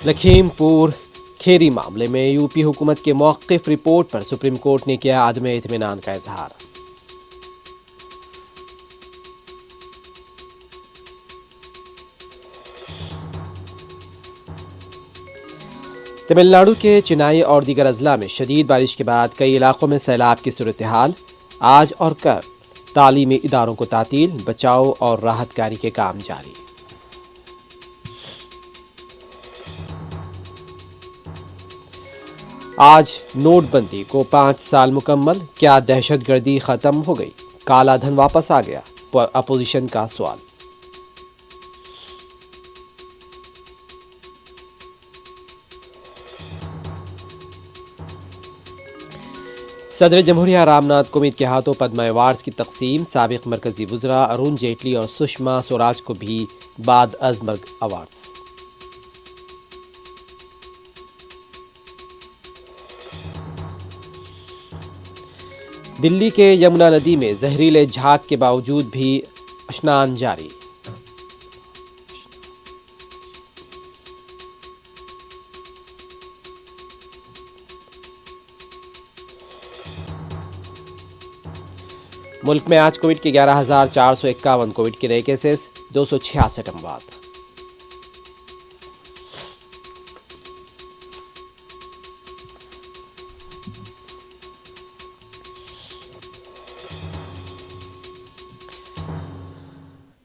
لکھیم پور کھیری معاملے میں یو پی حکومت کے موقف رپورٹ پر سپریم کورٹ نے کیا عدم اطمینان کا اظہار۔ تمل ناڈو کے چنائی اور دیگر اضلاع میں شدید بارش کے بعد کئی علاقوں میں سیلاب کی صورتحال۔ آج اور کل تعلیمی اداروں کو تعطیل، بچاؤ اور راحت کاری کے کام جاری۔ آج نوٹ بندی کو 5 سال مکمل، کیا دہشت گردی ختم ہو گئی؟ کالا دھن واپس آ گیا؟ اپوزیشن کا سوال۔ صدر جمہوریہ رام ناتھ کووند کے ہاتھوں پدم ایوارڈز کی تقسیم، سابق مرکزی وزراء ارون جیٹلی اور سشما سوراج کو بھی بعد از مرگ ایوارڈز۔ دلی کے یمنا ندی میں زہریلے جھاگ کے باوجود بھی اشنان جاری۔ ملک میں آج کووڈ کے 11,451 کووڈ کے نئے کیسز، 266 اموات۔